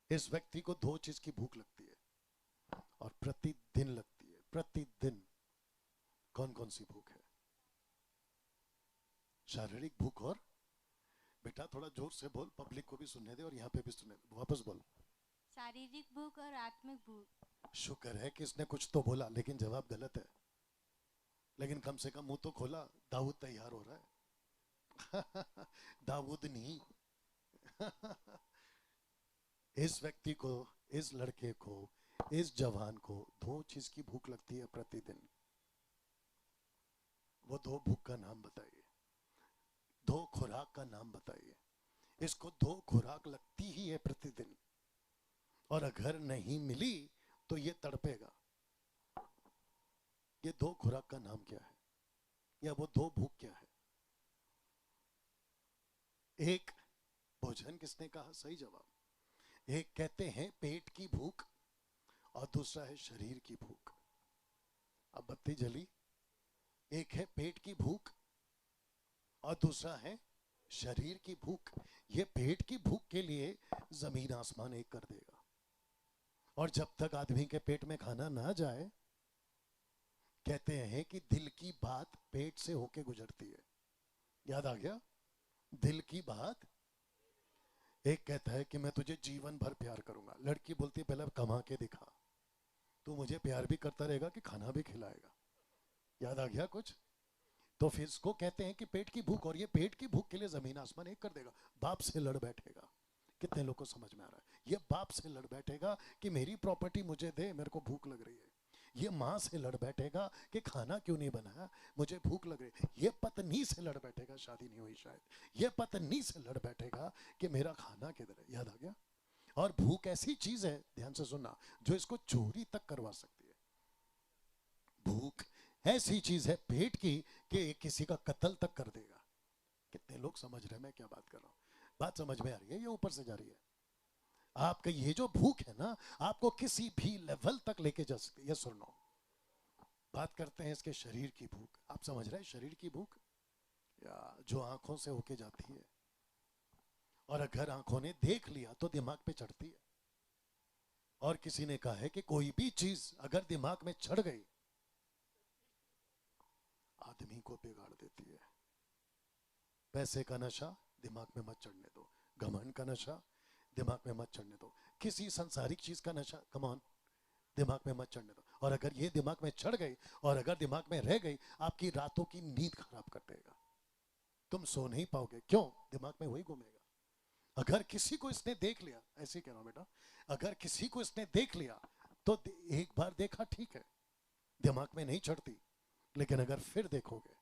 इस व्यक्ति को दो चीज की भूख लगती है और प्रतिदिन लगती है, प्रतिदिन। कौन कौन सी भूख है? शारीरिक भूख और, बेटा थोड़ा जोर से बोल, पब्लिक को भी सुनने दे और यहाँ पे भी सुनने दे, वापस बोल। शारीरिक भूख और आत्मिक भूख। शुक्र है कि इसने कुछ तो बोला, लेकिन जवाब गलत है। लेकिन कम से कम मुंह तो खोला। दाऊद तैयार हो रहा है। दाऊद नहीं। इस व्यक्ति को, इस लड़के को, इस जवान को दो चीज की भूख लगती है प्रतिदिन। वो दो भूख का नाम बताइए, दो खुराक का नाम बताइए। इसको दो खुराक लगती ही है प्रतिदिन, और अगर नहीं मिली तो ये तड़पेगा। ये दो खुराक का नाम क्या है, या वो दो भूख क्या है? एक भोजन, किसने कहा? सही जवाब। एक कहते हैं पेट की भूख और दूसरा है शरीर की भूख। अब बत्ती जली। एक है पेट की भूख और दूसरा है शरीर की भूख। ये पेट की भूख के लिए जमीन आसमान एक कर देगा, और जब तक आदमी के पेट में खाना ना जाए, कहते हैं कि दिल की बात पेट से होके गुजरती है। याद आ गया? दिल की बात। एक कहता है कि मैं तुझे जीवन भर प्यार करूंगा, लड़की बोलती है पहले कमा के दिखा, तू मुझे प्यार भी करता रहेगा कि खाना भी खिलाएगा। याद आ गया कुछ? तो फिर इसको कहते हैं कि पेट की भूख, और ये पेट की भूख के लिए जमीन आसमान एक कर देगा। बाप से लड़ बैठेगा। कितने लोग को समझ में आ रहा है? ये बाप से लड़ बैठेगा कि मेरी प्रॉपर्टी मुझे दे, मेरे को भूख लग रही है। ये माँ से लड़ बैठेगा कि खाना क्यों नहीं बना, मुझे भूख लग रही है। ये पत्नी से लड़ बैठेगा, शादी नहीं हुई शायद, ये पत्नी से लड़ बैठेगा कि मेरा खाना किधर है। याद आ गया? और भूख ऐसी चीज है, ध्यान से सुनना, जो इसको चोरी तक करवा सकती है। भूख ऐसी चीज है पेट की कि किसी का कत्ल तक कर देगा। कितने लोग समझ रहे हैं मैं क्या बात कर रहा हूं? बात समझ में आ रही है? ये ऊपर से जा रही है। आपका ये जो भूख है ना, आपको किसी भी लेवल तक लेके जा सकती है। ये सुनो, बात करते हैं इसके शरीर की भूख। आप समझ रहे हैं शरीर की भूख, या जो आंखों से होके जाती है, और अगर आंखों ने देख लिया तो दिमाग पे चढ़ती है। और किसी ने कहा है कि कोई भी चीज अगर दिमाग में चढ़ गई, आदमी को बिगाड़ देती है। पैसे का नशा दिमाग में मत चढ़ने दो, घमंड का नशा दिमाग में मत चढ़ने दो, किसी संसारिक चीज का नशा कम ऑन दिमाग में मत चढ़ने दो। और अगर ये दिमाग में चढ़ गई और अगर दिमाग में रह गई, आपकी रातों की नींद खराब कर देगा। तुम सो नहीं पाओगे। क्यों? दिमाग में वही घूमेगा। अगर किसी को इसने देख लिया, ऐसे कह रहा हूं बेटा, अगर किसी को इसने देख लिया तो एक बार देखा ठीक है, दिमाग में नहीं चढ़ती, लेकिन अगर फिर देखोगे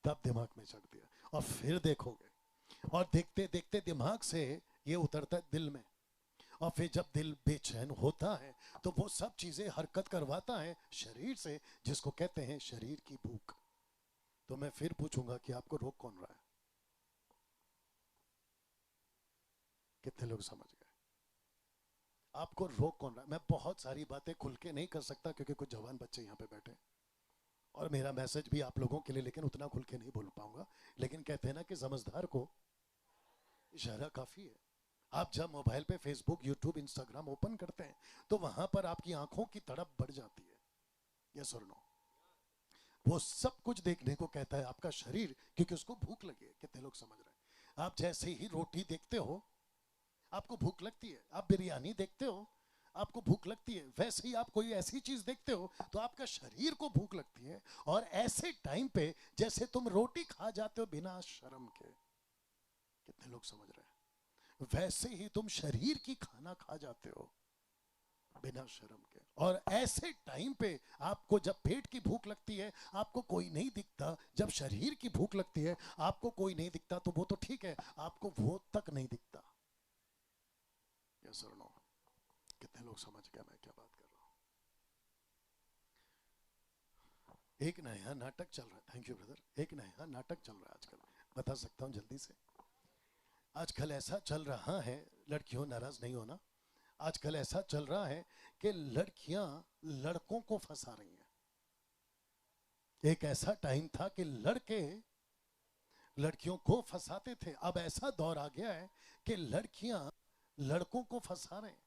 तब दिमाग में चढ़ती है, और फिर देखोगे, और देखते देखते दिमाग से ये उतरता है दिल में, और फिर जब दिल बेचैन होता है तो वो सब चीजें हरकत करवाता है शरीर से, जिसको कहते हैं शरीर की भूख। तो मैं फिर पूछूंगा कि आपको रोक कौन रहा है? कितने लोग समझ गए? आपको रोक कौन रहा है? मैं बहुत सारी बातें खुल के नहीं कर सकता क्योंकि कुछ जवान बच्चे यहाँ पे बैठे, और मेरा मैसेज भी आप लोगों के लिए, लेकिन उतना खुल के नहीं बोल पाऊंगा। लेकिन कहते हैं ना कि समझदार को इशारा काफी है। आप जब मोबाइल पे फेसबुक, यूट्यूब, इंस्टाग्राम ओपन करते हैं तो वहां पर आपकी आंखों की तड़प बढ़ जाती है। यस और नो? वो सब कुछ देखने को कहता है आपका शरीर, क्योंकि उसको भूख लगी है। कितने लोग समझ रहे हैं? आप जैसे ही रोटी देखते हो आपको भूख लगती है, आप बिरयानी देखते हो आपको भूख लगती है, वैसे ही आप कोई ऐसी चीज देखते हो तो आपका शरीर को भूख लगती है। और ऐसे टाइम पे जैसे तुम रोटी खा जाते हो बिना शर्म के, कितने लोग समझ रहे हैं, वैसे ही तुम शरीर की खाना खा जाते हो बिना शर्म के। और ऐसे टाइम पे आपको जब पेट की भूख लगती है आपको कोई नहीं दिखता, जब शरीर की भूख लगती है आपको कोई नहीं दिखता, तो वो तो ठीक है, आपको वो तक नहीं दिखता। यस और नो? कितने लोग समझ गए मैं क्या बात कर रहा हूँ? एक नया नाटक चल रहा है, थैंक यू ब्रदर, एक नया नाटक चल रहा है आजकल। बता सकता हूँ जल्दी से? आजकल ऐसा चल रहा है, लड़कियों नाराज नहीं होना, आजकल ऐसा चल रहा है कि लड़कियां लड़कों को फंसा रही हैं। एक ऐसा टाइम था कि लड़के लड़कियों को फंसाते थे, अब ऐसा दौर आ गया है कि लड़कियां लड़कों को फंसा रहे हैं।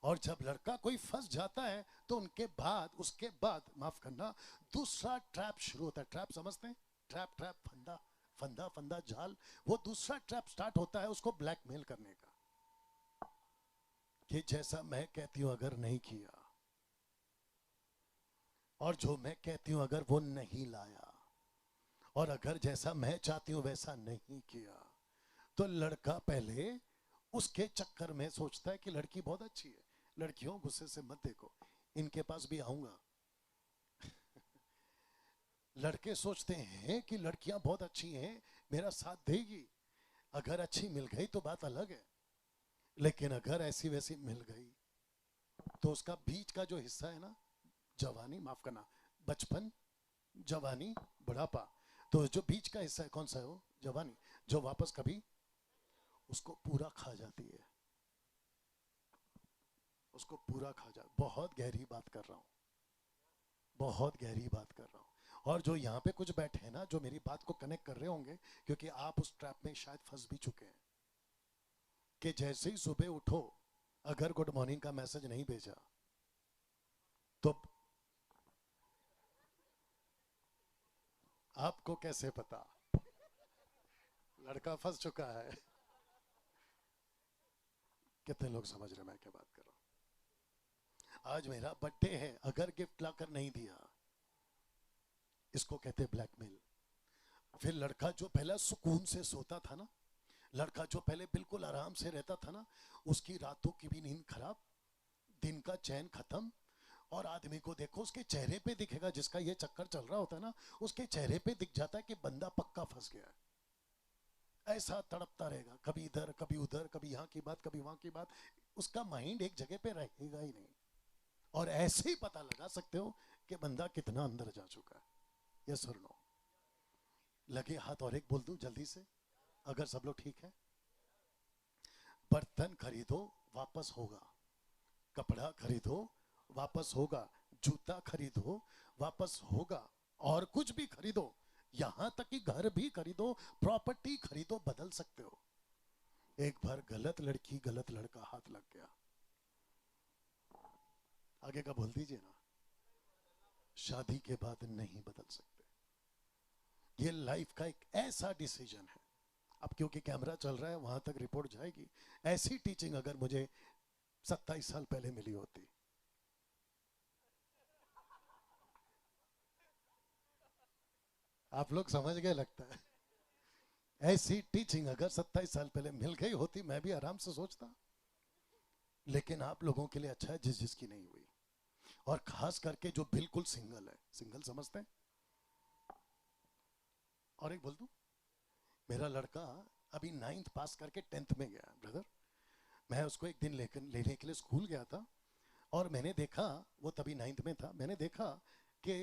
और जब लड़का कोई फंस जाता है तो उसके बाद माफ करना, दूसरा ट्रैप शुरू होता है। ट्रैप समझते हैं? ट्रैप ट्रैप फंदा फंदा फंदा जाल। वो दूसरा ट्रैप स्टार्ट होता है उसको ब्लैकमेल करने का, कि जैसा मैं कहती हूं अगर नहीं किया, और जो मैं कहती हूं अगर वो नहीं लाया, और अगर जैसा मैं चाहती हूं वैसा नहीं किया, तो लड़का पहले उसके चक्कर में सोचता है कि लड़की बहुत अच्छी है। लड़कियों गुस्से से मत देखो, इनके पास भी आऊंगा। लड़के सोचते हैं कि लड़कियां बहुत अच्छी हैं, मेरा साथ देगी। अगर अच्छी मिल गई तो बात अलग है, लेकिन अगर ऐसी वैसी मिल गई तो उसका बीच का जो हिस्सा है ना, जवानी माफ करना, बचपन, जवानी, बुढ़ापा, तो जो बीच का हिस्सा है कौन सा है? वो जवानी, जो वापस कभी उसको पूरा खा जाती है, उसको पूरा खा जा। बहुत गहरी बात कर रहा हूं, बहुत गहरी बात कर रहा हूं। और जो यहाँ पे कुछ बैठे हैं ना, जो मेरी बात को कनेक्ट कर रहे होंगे, क्योंकि आप उस ट्रैप में शायद फंस भी चुके हैं, कि जैसे ही सुबह उठो अगर गुड मॉर्निंग का मैसेज नहीं भेजा तो आपको कैसे पता लड़का फंस चुका है? कितने लोग समझ रहे मैं क्या बात कर रहा हूं? आज मेरा बर्थडे है, अगर गिफ्ट लाकर नहीं दिया, इसको कहते ब्लैकमेल। फिर लड़का जो पहले सुकून से सोता था ना, लड़का जो पहले बिल्कुल आराम से रहता था ना, उसकी रातों की भी नींद खराब, दिन का चैन खत्म। और आदमी को देखो उसके चेहरे पे दिखेगा, जिसका ये चक्कर चल रहा होता है ना, उसके चेहरे पे दिख जाता है कि बंदा पक्का फंस गया है। ऐसा तड़पता रहेगा, कभी इधर कभी उधर, कभी यहाँ की बात कभी वहां की बात, उसका माइंड एक जगह पे रहेगा ही नहीं। और ऐसे ही पता लगा सकते हो कि बंदा कितना अंदर जा चुका है। यस और नो? लगे हाथ और एक बोल दूं जल्दी से, अगर सब लोग ठीक है। बर्तन खरीदो वापस होगा, कपड़ा खरीदो वापस होगा, जूता खरीदो वापस होगा, और कुछ भी खरीदो, यहां तक कि घर भी खरीदो, प्रॉपर्टी खरीदो, बदल सकते हो। एक बार गलत लड़की गलत लड़का हाथ लग गया, आगे का बोल दीजिए ना, शादी के बाद नहीं बदल सकते। ये लाइफ का एक ऐसा डिसीजन है। अब क्योंकि कैमरा चल रहा है, वहां तक रिपोर्ट जाएगी। ऐसी टीचिंग अगर मुझे 27 साल पहले मिली होती, आप लोग समझ गए लगता है, ऐसी टीचिंग अगर 27 साल पहले मिल गई होती, मैं भी आराम से सोचता। लेकिन आप लोगों के लिए अच्छा है जिस जिसकी नहीं हुई, और खास करके जो बिल्कुल सिंगल है। सिंगल समझते हैं? और एक बोल दूं, मेरा लड़का अभी 9th पास करके 10th में गया ब्रदर। मैं उसको एक दिन लेकर लेने के लिए स्कूल गया था, और मैंने देखा, वो तभी 9th में था, मैंने देखा कि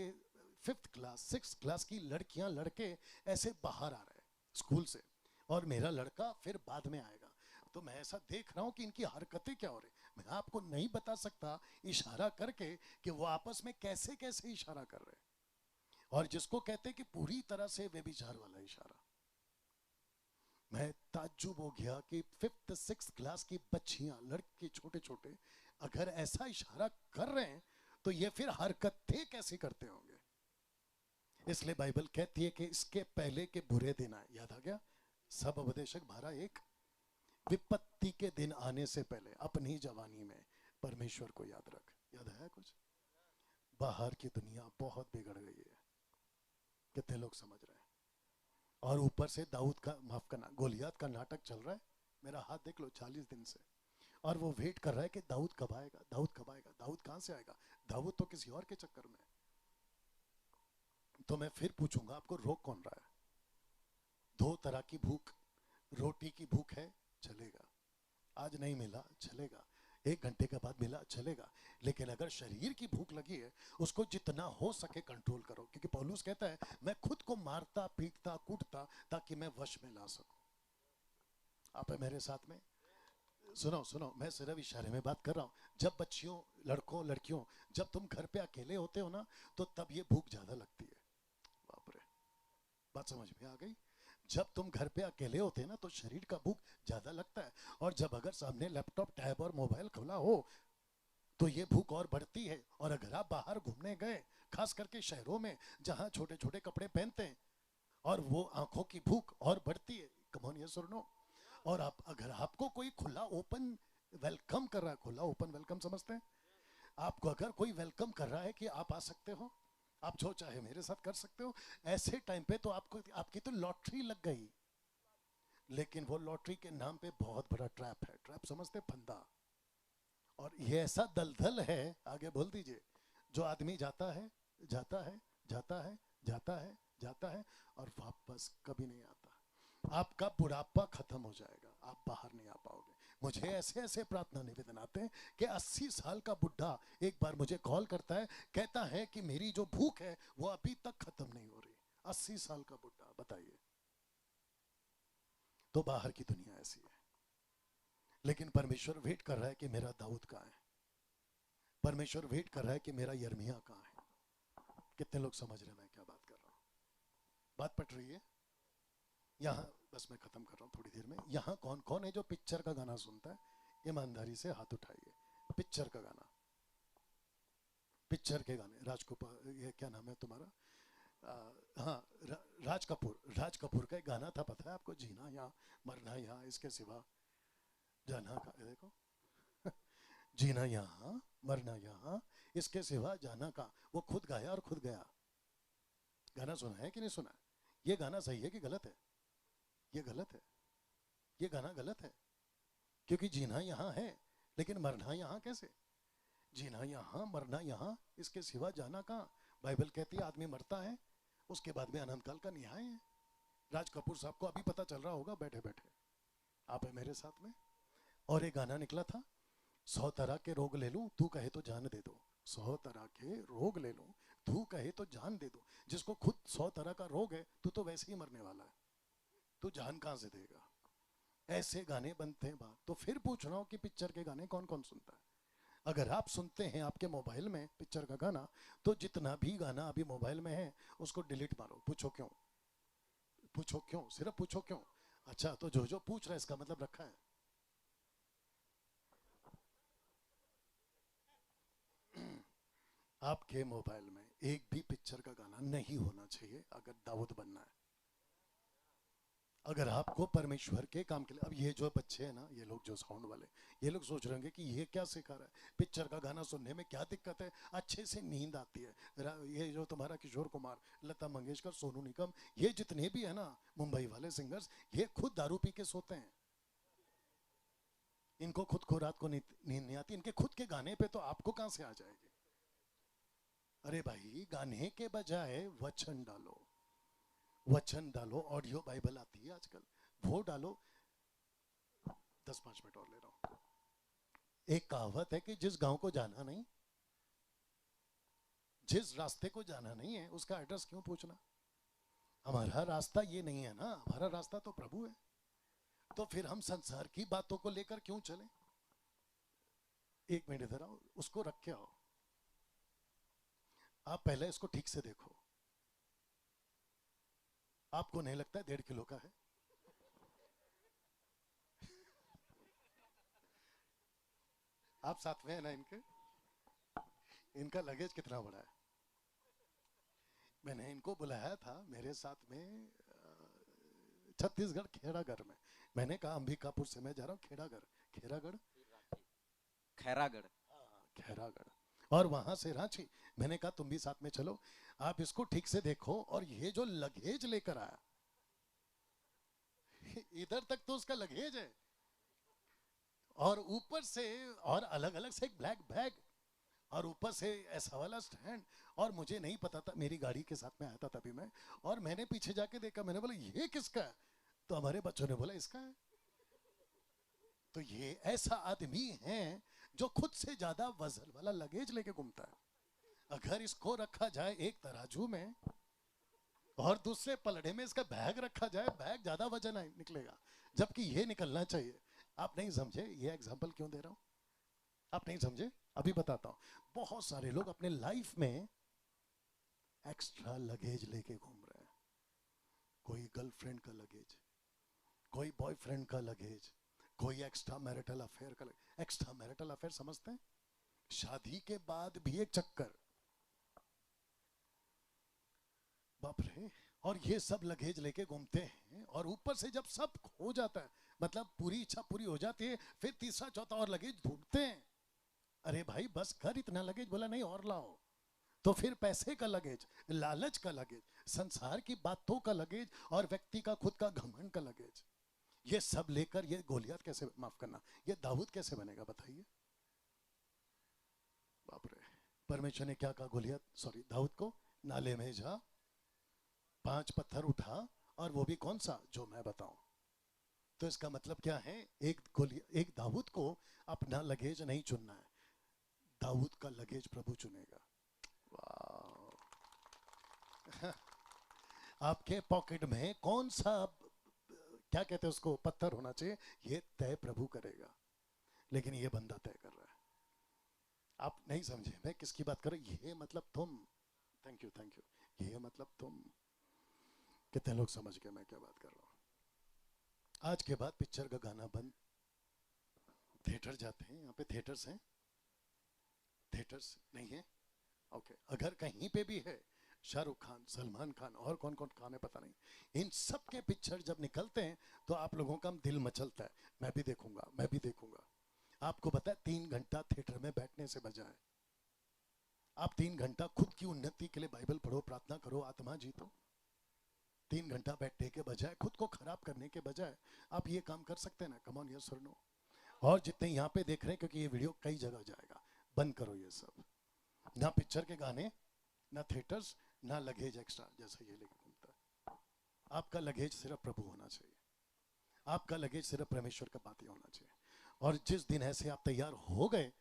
5th क्लास 6th क्लास की लड़कियां लड़के ऐसे बाहर आ रहे हैं स्कूल से, और मेरा लड़का फिर बाद में आएगा। तो मैं ऐसा देख रहा हूँ कि इनकी हरकतें क्या हो रही, मैं आपको नहीं बता सकता इशारा करके कि वो आपस में कैसे कैसे इशारा कर रहे हैं, और जिसको कहते हैं कि पूरी तरह से व्यभिचार वाला इशारा। मैं ताज्जुब हो गया कि 5th 6th क्लास की बच्चियां, लड़के छोटे छोटे, अगर ऐसा इशारा कर रहे हैं तो ये फिर हरकतें कैसे करते होंगे। इसलिए बाइबल कहती है कि इसके पहले के बुरे दिन आए। याद आ गया? सब उपदेशक 12:1, विपत्ति के दिन आने से पहले अपनी जवानी में परमेश्वर को याद रख। याद है कुछ? बाहर की दुनिया बहुत बिगड़ गई है, कितने लोग समझ रहे हैं? और ऊपर से दाऊद का, माफ करना, गोलियत का नाटक चल रहा है। मेरा हाथ देख लो, 40 दिन से, और वो वेट कर रहा है कि दाऊद कब आएगा, दाऊद कब आएगा, दाऊद कहां से आएगा। दाऊद तो किसी और के चक्कर में। तो मैं फिर पूछूंगा आपको, रोक कौन रहा है? दो तरह की भूख, रोटी की भूख है, चलेगा, आज नहीं मिला चलेगा, 1 घंटे के बाद मिला चलेगा, लेकिन अगर शरीर की भूख लगी है, उसको जितना हो सके कंट्रोल करो। क्योंकि पौलुस कहता है, मैं खुद को मारता पीटता कूटता ताकि मैं वश में ला सकूं। आप है मेरे साथ में? सुनो सुनो, मैं सिर्फ इशारे में बात कर रहा हूं। जब बच्चियों, लड़कों, लड़कियों, जब तुम घर पे अकेले होते हो ना, तो तब ये भूख ज्यादा लगती है। बाप रे, बात समझ में आ गई? जब तुम घर पे अकेले होते हैं ना तो शरीर का भूख ज्यादा लगता है, और जब अगर सामने लैपटॉप, टैब और मोबाइल खुला हो तो ये भूख और बढ़ती है। और अगर आप बाहर घूमने गए, खास करके शहरों में जहां छोटे छोटे कपड़े पहनते हैं, और वो आंखों की भूख और बढ़ती है। कम ऑन यस और नो। और आप, अगर आपको कोई खुला ओपन वेलकम कर रहा है, खुला ओपन वेलकम समझते हैं, आपको अगर कोई वेलकम कर रहा है कि आप आ सकते हो, आप जो चाहे मेरे साथ कर सकते हो, ऐसे टाइम पे तो आपको, आपकी तो लॉटरी लग गई। लेकिन वो लॉटरी के नाम पे बहुत बड़ा ट्रैप है। ट्रैप समझते, फंदा। और ये ऐसा दलदल है, आगे बोल दीजिए, जो आदमी जाता है, जाता है, जाता है, जाता है, जाता है, और वापस कभी नहीं आता। आपका बुढ़ापा खत्म हो जाएगा, आप बाहर नहीं आ पाओगे। मुझे ऐसे ऐसे प्रार्थना निवेदन आते हैं कि 80 साल का बुढ़ा एक बार मुझे कॉल करता है, कहता है कि मेरी जो भूख है वो अभी तक खत्म नहीं हो रही। 80 साल का बुढ़ा, बताइए। तो बाहर की दुनिया ऐसी है। लेकिन परमेश्वर वेट कर रहा है कि मेरा दाऊद कहाँ है। परमेश्वर वेट कर रहा है कि मेरा यर्मिया कहाँ है। कितने लोग समझ रहे हैं मैं क्या बात कर रहा हूँ? बात पट रही है? यहाँ बस मैं खत्म कर रहा हूँ थोड़ी देर में। यहाँ कौन कौन है जो पिक्चर का गाना सुनता है? ईमानदारी से हाथ उठाइए। पिक्चर का गाना, पिक्चर के गाने। राज कपूर, ये क्या नाम है तुम्हारा? हाँ, राज कपूर। राज कपूर का एक गाना था, पता है आपको? जीना यहाँ मरना यहाँ इसके सिवा जाना का, देखो जीना यहाँ मरना यहाँ इसके सिवा जाना का। वो खुद गाया और खुद गया। गाना सुना है कि नहीं सुना? ये गाना सही है कि गलत है? ये गलत है, ये गाना गलत है। क्योंकि जीना यहाँ है लेकिन मरना यहाँ कैसे? जीना यहाँ मरना यहाँ इसके सिवा जाना कहाँ? बाइबल कहती है आदमी मरता है, उसके बाद में अनंत काल का न्याय है। राज कपूर साहब को अभी पता चल रहा होगा बैठे बैठे, आप है मेरे साथ में। और एक गाना निकला था, 100 तरह के रोग ले लूं तू कहे तो जान दे दो। 100 तरह के रोग ले लूं तू कहे तो जान दे दो। जिसको खुद 100 तरह का रोग है, तू तो वैसे ही मरने वाला है, तू जान कहां से देगा? ऐसे गाने बनते हैं बात। तो फिर पूछ रहा हूं कि पिक्चर के गाने कौन कौन सुनता है? अगर आप सुनते हैं आपके मोबाइल में पिक्चर का गाना, तो जितना भी गाना अभी मोबाइल में है उसको डिलीट मारो। पूछो क्यों? पूछो क्यों? सिर्फ पूछो क्यों? अच्छा, तो जो जो पूछ रहा है इसका मतलब रखा है। आपके मोबाइल में एक भी पिक्चर का गाना नहीं होना चाहिए अगर दाऊद बनना है। अगर आपको परमेश्वर के काम के लिए, अब ये जो बच्चे हैं ना, ये लोग जो साउंड वाले, ये लोग सोच रहे होंगे कि ये क्या सिखा रहा है, पिक्चर का गाना सुनने में क्या दिक्कत है, अच्छे से नींद आती है। ये जो तुम्हारा किशोर कुमार, लता मंगेशकर, सोनू निगम, ये जितने भी है ना मुंबई वाले सिंगर्स, ये खुद दारू पी के सोते हैं। इनको खुद को रात को नींद नहीं आती। इनके खुद के गाने पे तो आपको कहां से आ जाएगी? अरे भाई, गाने के बजाय वचन डालो, वचन डालो। ऑडियो बाइबल आती है आजकल, वो डालो। 10-5 मिनट और ले रहा हूं। एक कहावत है कि जिस गांव को जाना नहीं, जिस रास्ते को जाना नहीं है, उसका एड्रेस क्यों पूछना? हमारा रास्ता ये नहीं है ना, हमारा रास्ता तो प्रभु है। तो फिर हम संसार की बातों को लेकर क्यों चलें? एक मिनट इधर आओ, उसको रख के आओ। आप पहले इसको ठीक से देखो। आपको नहीं लगता है 1.5 किलो का है? आप साथ में है ना इनके? इनका लगेज कितना बड़ा है? मैंने इनको बुलाया था मेरे साथ में छत्तीसगढ़ खेड़ागढ़ में। मैंने कहा अंबिकापुर से मैं जा रहा हूँ खेड़ागढ़, खेड़ागढ़, खैरागढ़। खैरागढ़, और वहां से रांची। मैंने कहा तुम भी साथ में चलो। आप इसको ठीक से देखो। और ये जो लगेज लेकर आया, इधर तक तो उसका लगेज है, और ऊपर से और अलग अलग से एक ब्लैक बैग, और ऊपर से ऐसा वाला स्टैंड। और मुझे नहीं पता था, मेरी गाड़ी के साथ में आया था तभी मैं, और मैंने पीछे जाके देखा, मैंने बोला ये किसका है? तो हमारे बच्चों ने बोला इसका है। तो ये ऐसा आदमी है जो खुद से ज्यादा वजन वाला लगेज लेके घूमता है। अगर इसको रखा जाए एक तराजू में और दूसरे पलड़े में इसका बैग रखा जाए, बैग ज्यादा वजन निकलेगा, जबकि ये निकलना चाहिए। आप नहीं समझे ये एग्जाम्पल क्यों दे रहा हूं? आप नहीं समझे, अभी बताता हूं। बहुत सारे लोग अपने लाइफ में एक्स्ट्रा लगेज लेके घूम रहे हैं। कोई गर्लफ्रेंड का लगेज, कोई बॉयफ्रेंड का लगेज, कोई एक्स्ट्रा मैरिटल अफेयर का लगेज। एक्स्ट्रा मैरिटल अफेयर समझते हैं? शादी के बाद भी एक चक्कर, बाप रे। और ये सब लगेज लेके घूमते हैं, और ऊपर से जब सब हो जाता है, मतलब पूरी इच्छा पूरी हो जाती है, फिर तीसरा चौथा और लगेज ढूंढते हैं। अरे भाई बस कर इतना लगेज, बोला नहीं और लाओ। तो फिर पैसे का लगेज, लालच का लगेज, संसार की बातों का लगेज, और व्यक्ति का खुद का घमंड का लगेज, ये सब लेकर ये गोलियत कैसे, माफ करना, ये दाऊद कैसे बनेगा बताइए? बाप रे। परमेश्वर ने क्या कहा गोलियत, सॉरी दाऊद को, नाले में जा, 5 पत्थर उठा, और वो भी कौन सा, जो मैं बताऊं। तो इसका मतलब क्या है, एक दाऊद को अपना लगेज नहीं चुनना है, दाऊद का लगेज प्रभु चुनेगा। वाह। आपके पॉकेट में कौन सा, क्या कहते हैं उसको, पत्थर होना चाहिए, ये तय प्रभु करेगा, लेकिन ये बंदा तय कर रहा है। आप नहीं समझे मैं किसकी बात कर रहा हूं? ये मतलब तुम, थैंक यू, ये मतलब तुम। कितने लोग समझ गए मैं क्या बात कर रहा हूं? आज के बाद पिक्चर का गाना बंद, थिएटर जाते हैं, यहाँ पे थिएटर्स हैं? थिएटर्स नहीं है? ओके। अगर कहीं पे भी है, शाहरुख खान, सलमान खान और कौन कौन खान है पता नहीं, इन सब के पिक्चर जब निकलते हैं तो आप लोगों का दिल मचलता है, मैं भी देखूंगा, मैं भी देखूंगा। आपको पता है 3 घंटा थिएटर में बैठने से बजाय आप 3 घंटा खुद की उन्नति के लिए बाइबल पढ़ो, प्रार्थना करो, आत्मा जीतो। 3 घंटा बैठने के बजाय, खुद को खराब करने के बजाय आप ये काम कर सकते हैं ना? कम ऑन, यस और नो। और जितने यहाँ पे देख रहे हैं, क्योंकि ये वीडियो कई जगह जाएगा, बंद करो ये सब, ना पिक्चर के गाने, ना थिएटर्स, ना लगेज एक्स्ट्रा जैसा ये लेके घूमता है। आपका लगेज सिर्फ प्रभु होना चाहिए, आपका लगेज सिर्फ परमेश्वर का बातें होना चाहिए। और जिस दिन ऐसे आप तैयार हो गए,